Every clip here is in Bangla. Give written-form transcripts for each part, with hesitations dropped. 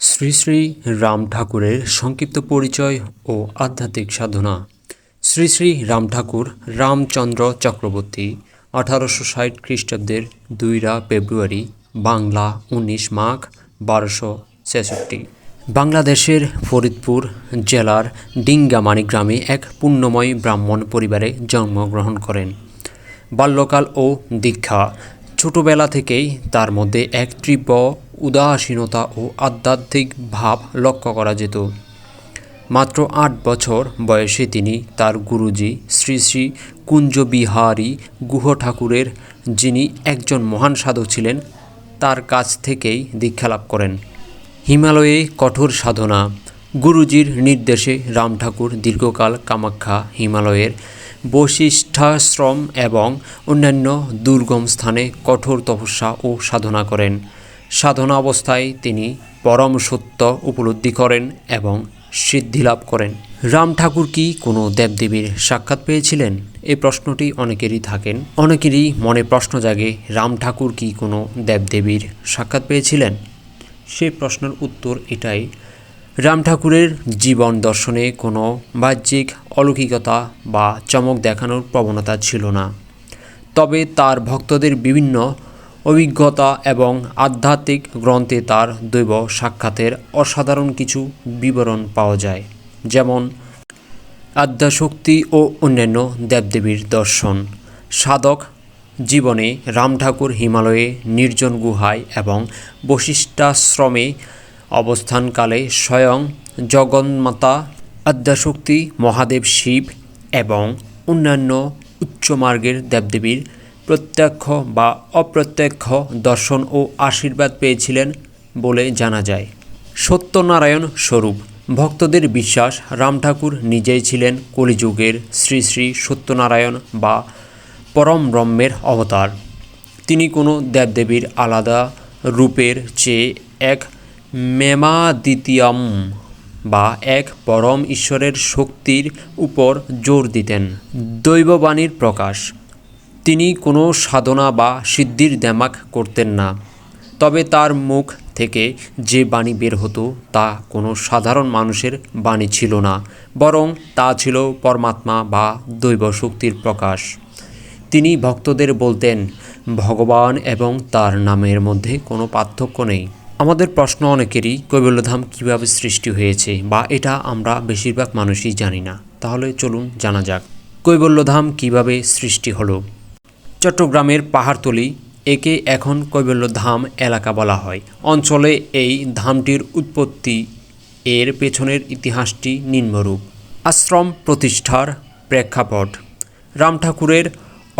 শ্রী শ্রী রাম ঠাকুরের সংক্ষিপ্ত পরিচয় ও আধ্যাত্মিক সাধনা। শ্রী শ্রী রাম ঠাকুর রামচন্দ্র চক্রবর্তী 1860 খ্রিস্টাব্দের 2 ফেব্রুয়ারি, বাংলা 19 মাঘ 1266। বাংলাদেশের ফরিদপুর জেলার ডিঙ্গামানি গ্রামে এক পুণ্যময় ব্রাহ্মণ পরিবারে জন্মগ্রহণ করেন। বাল্যকাল ও দীক্ষা। ছোটবেলা থেকেই তার মধ্যে এক তীব্র উদাসীনতা ও আধ্যাত্মিক ভাব লক্ষ্য করা যেত। মাত্র 8 বছর বয়সে তিনি তার গুরুজি শ্রী শ্রী কুঞ্জবিহারী গুহ ঠাকুরের, যিনি একজন মহান সাধক ছিলেন, তার কাছ থেকেই দীক্ষা লাভ করেন। হিমালয়ে কঠোর সাধনা। গুরুজির নির্দেশে রাম ঠাকুর দীর্ঘকাল কামাখ্যা, হিমালয়ের বশিষ্ঠাশ্রম এবং অন্যান্য দুর্গম স্থানে কঠোর তপস্যা ও সাধনা করেন। সাধনা অবস্থায় তিনি পরম সত্য উপলব্ধি করেন এবং সিদ্ধিলাভ করেন। রাম ঠাকুর কি কোনো দেবদেবীর সাক্ষাৎ পেয়েছিলেন? এই প্রশ্নটি অনেকেরই থাকেন। অনেকেরই মনে প্রশ্ন জাগে, রাম ঠাকুর কি কোনো দেবদেবীর সাক্ষাৎ পেয়েছিলেন? সেই প্রশ্নের উত্তর এটাই, রাম ঠাকুরের জীবন দর্শনে কোনো বাহ্যিক অলৌকিকতা বা চমক দেখানোর প্রবণতা ছিল না। তবে তার ভক্তদের বিভিন্ন অভিজ্ঞতা এবং আধ্যাত্মিক গ্রন্থে তার দৈব সাক্ষাতের অসাধারণ কিছু বিবরণ পাওয়া যায়, যেমন আদ্যাশক্তি ও অন্যান্য দেবদেবীর দর্শন। সাধক জীবনে রাম ঠাকুর হিমালয়ে নির্জন গুহায় এবং বশিষ্ঠাশ্রমে অবস্থানকালে স্বয়ং জগন্মাতা আদ্যাশক্তি, মহাদেব শিব এবং অন্যান্য উচ্চমার্গের দেবদেবীর প্রত্যক্ষ বা অপ্রত্যক্ষ দর্শন ও আশীর্বাদ পেয়েছিলেন বলে জানা যায়। সত্যনারায়ণ স্বরূপ। ভক্তদের বিশ্বাস, রাম ঠাকুর নিজেই ছিলেন কলিযুগের শ্রী শ্রী সত্যনারায়ণ বা পরম ব্রহ্মের অবতার। তিনি কোনো দেবদেবীর আলাদা রূপের চেয়ে এক মেমাদ্বিতীয়ম বা এক পরম ঈশ্বরের শক্তির উপর জোর দিতেন। দৈববাণীর প্রকাশ। তিনি কোনো সাধনা বা সিদ্ধির দেমাক করতেন না, তবে তার মুখ থেকে যে বাণী বের হতো তা কোনো সাধারণ মানুষের বাণী ছিল না, বরং তা ছিল পরমাত্মা বা দৈব শক্তির প্রকাশ। তিনি ভক্তদের বলতেন, ভগবান এবং তার নামের মধ্যে কোনো পার্থক্য নেই। আমাদের প্রশ্ন অনেকেরই, কৈবল্যধাম কীভাবে সৃষ্টি হয়েছে, বা এটা আমরা বেশিরভাগ মানুষই জানি না। তাহলে চলুন জানা যাক, কৈবল্যধাম কীভাবে সৃষ্টি হলো। চট্টগ্রামের পাহাড়তলি, একে এখন কৈবল্যধাম এলাকা বলা হয়। অঞ্চলে এই ধামটির উৎপত্তি, এর পেছনের ইতিহাসটি নিম্নরূপ। আশ্রম প্রতিষ্ঠার প্রেক্ষাপট। রাম ঠাকুরের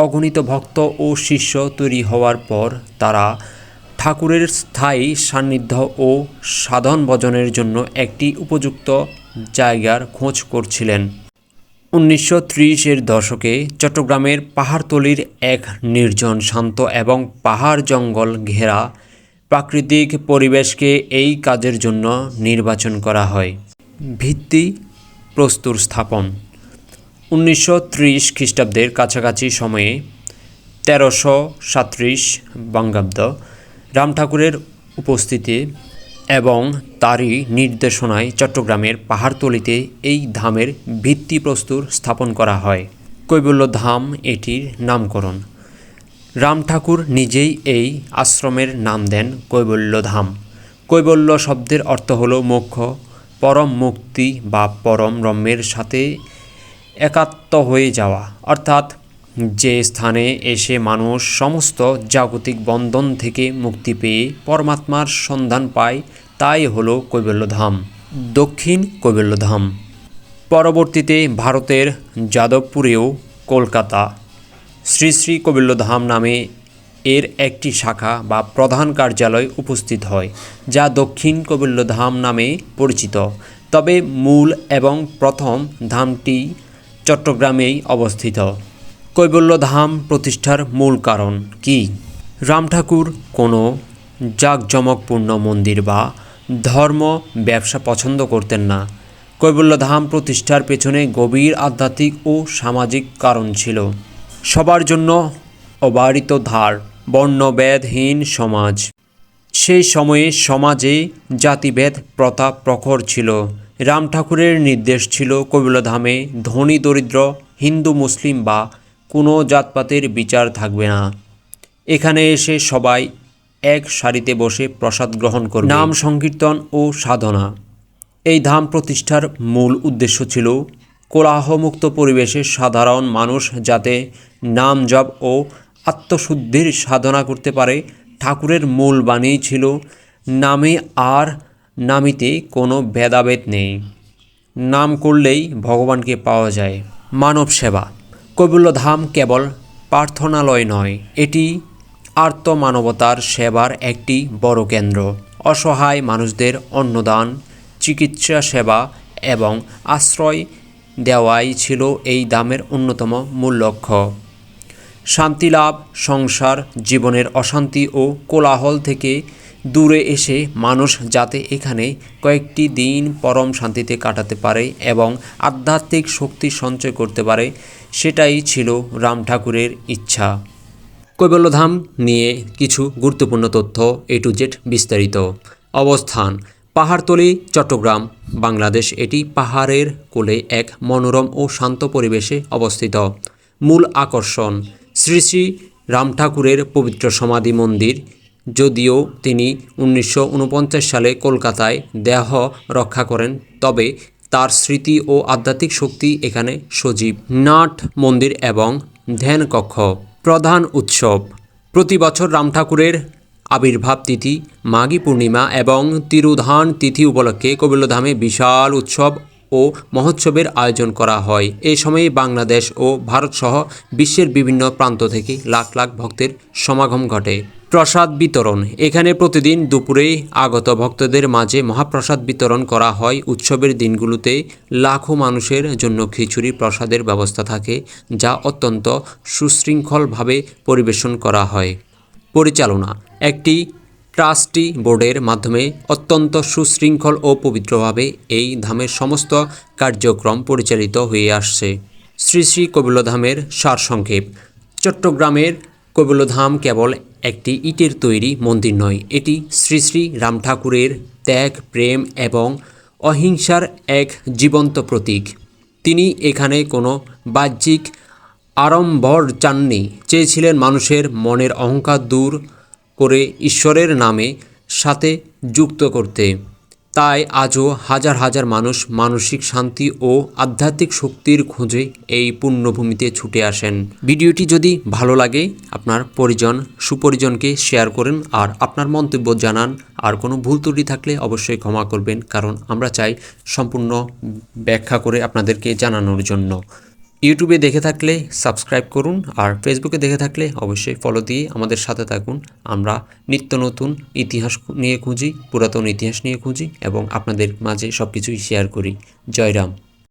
অগণিত ভক্ত ও শিষ্য তৈরি হওয়ার পর তারা ঠাকুরের স্থায়ী সান্নিধ্য ও সাধন ভজনের জন্য একটি উপযুক্ত জায়গার খোঁজ করছিলেন। 1930-এর দশকে চট্টগ্রামের পাহাড়তলির এক নির্জন, শান্ত এবং পাহাড় জঙ্গল ঘেরা প্রাকৃতিক পরিবেশকে এই কাজের জন্য নির্বাচন করা হয়। ভিত্তি প্রস্তর স্থাপন। 1930 খ্রিস্টাব্দের কাছাকাছি সময়ে 1337 বঙ্গাব্দ রাম ঠাকুরের উপস্থিতি এবং তারই নির্দেশনায় চট্টগ্রামের পাহাড়তলিতে এই ধামের ভিত্তিপ্রস্তর স্থাপন করা হয়। কৈবল্যধাম এটির নামকরণ। রাম ঠাকুর নিজেই এই আশ্রমের নাম দেন কৈবল্যধাম। কৈবল্য শব্দের অর্থ হল মোক্ষ, পরম মুক্তি বা পরম ব্রহ্মের সাথে একাত্ম হয়ে যাওয়া, অর্থাৎ যে স্থানে এসে মানুষ সমস্ত জাগতিক বন্ধন থেকে মুক্তি পেয়ে পরমাত্মার সন্ধান পায়, তাই হল কৈবল্যধাম। দক্ষিণ কৈবল্যধাম। পরবর্তীতে ভারতের যাদবপুরেও কলকাতা শ্রী শ্রী কৈবল্যধাম নামে এর একটি শাখা বা প্রধান কার্যালয় উপস্থিত হয়, যা দক্ষিণ কৈবল্যধাম নামে পরিচিত। তবে মূল এবং প্রথম ধামটি চট্টগ্রামেই অবস্থিত। কৈবল্যধাম প্রতিষ্ঠার মূল কারণ কি? রাম ঠাকুর কোনো জাঁকজমকপূর্ণ মন্দির বা ধর্ম ব্যবসা পছন্দ করতেন না। কৈবল্যধাম প্রতিষ্ঠার পেছনে গভীর আধ্যাত্মিক ও সামাজিক কারণ ছিল। সবার জন্য অবারিত ধার, বর্ণভেদহীন সমাজ, সেই সময়ে সমাজে জাতিভেদ প্রথা প্রখর ছিল। রাম ঠাকুরের নির্দেশ ছিল কৈবল্যধামে ধনী দরিদ্র, হিন্দু মুসলিম বা কোনো জাতপাতের বিচার থাকবে না। এখানে এসে সবাই এক সারিতে বসে প্রসাদ গ্রহণ করবে। নাম সংকীর্তন ও সাধনা। এই ধাম প্রতিষ্ঠার মূল উদ্দেশ্য ছিল কোলাহলমুক্ত পরিবেশে সাধারণ মানুষ যাতে নাম জপ ও আত্মশুদ্ধির সাধনা করতে পারে। ঠাকুরের মূল বাণী ছিল নামে আর নামিতে কোনো ভেদাভেদ নেই, নাম করলেই ভগবানকে পাওয়া যায়। মানব সেবা। কৈবল্যধাম কেবল প্রার্থনালয় নয়, এটি আর্তমানবতার সেবার একটি বড় কেন্দ্র। অসহায় মানুষদের অন্নদান, চিকিৎসা সেবা এবং আশ্রয় দেওয়াই ছিল এই ধামের অন্যতম মূল লক্ষ্য। শান্তিলাভ। সংসার জীবনের অশান্তি ও কোলাহল থেকে দূরে এসে মানুষ যাতে এখানে কয়েকটি দিন পরম শান্তিতে কাটাতে পারে এবং আধ্যাত্মিক শক্তি সঞ্চয় করতে পারে, সেটাই ছিল রাম ঠাকুরের ইচ্ছা। কৈবল্যধাম নিয়ে কিছু গুরুত্বপূর্ণ তথ্য A to Z বিস্তারিত। অবস্থান: পাহাড়তলি, চট্টগ্রাম, বাংলাদেশ। এটি পাহাড়ের কোলে এক মনোরম ও শান্ত পরিবেশে অবস্থিত। মূল আকর্ষণ: শ্রী শ্রী রাম ঠাকুরের পবিত্র সমাধি মন্দির। যদিও তিনি 1949 সালে কলকাতায় দেহ রক্ষা করেন, তবে তার স্মৃতি ও আধ্যাত্মিক শক্তি এখানে সজীব। নাট মন্দির এবং ধ্যান কক্ষ। প্রধান উৎসব: প্রতি বছর রাম ঠাকুরের আবির্ভাব তিথি, মাঘী পূর্ণিমা এবং তিরোধান তিথি উপলক্ষে কৈবল্যধামে বিশাল উৎসব ও মহোৎসবের আয়োজন করা হয়। এই সময়ে বাংলাদেশ ও ভারতসহ বিশ্বের বিভিন্ন প্রান্ত থেকে লাখ লাখ ভক্তের সমাগম ঘটে। প্রসাদ বিতরণ: এখানে প্রতিদিন দুপুরে আগত ভক্তদের মাঝে মহাপ্রসাদ বিতরণ করা হয়। উৎসবের দিনগুলোতে লাখো মানুষের জন্য খিচুড়ি প্রসাদের ব্যবস্থা থাকে, যা অত্যন্ত সুশৃঙ্খলভাবে পরিবেশন করা হয়। পরিচালনা: একটি ট্রাস্টি বোর্ডের মাধ্যমে অত্যন্ত সুশৃঙ্খল ও পবিত্রভাবে এই ধামের সমস্ত কার্যক্রম পরিচালিত হয়ে আসছে। শ্রী শ্রী কৈবল্যধামের সারসংক্ষেপ: চট্টগ্রামের কৈবল্যধাম কেবল একটি ইটের তৈরি মন্দির নয়, এটি শ্রী শ্রী রাম ঠাকুরের ত্যাগ, প্রেম এবং অহিংসার এক জীবন্ত প্রতীক। তিনি এখানে কোনো বাহ্যিক আড়ম্বর চাননি, চেয়েছিলেন মানুষের মনের অহংকার দূর করে ঈশ্বরের নামে সাথে যুক্ত করতে। তাই আজও হাজার হাজার মানুষ মানসিক শান্তি ও আধ্যাত্মিক শক্তির খোঁজে এই পুণ্যভূমিতে ছুটে আসেন। ভিডিওটি যদি ভালো লাগে আপনার সুপরিজনকে শেয়ার করেন আর আপনার মন্তব্য জানান। আর কোনো ভুল ত্রুটি থাকলে অবশ্যই ক্ষমা করবেন, কারণ আমরা চাই সম্পূর্ণ ব্যাখ্যা করে আপনাদেরকে জানানোর জন্য। ইউটিউবে দেখে থাকলে সাবস্ক্রাইব করুন, আর ফেসবুকে দেখে থাকলে অবশ্যই ফলো দিয়ে আমাদের সাথে থাকুন। আমরা নিত্য নতুন ইতিহাস নিয়ে খুঁজি, পুরাতন ইতিহাস নিয়ে খুঁজি এবং আপনাদের মাঝে সব কিছুই শেয়ার করি। জয় রাম।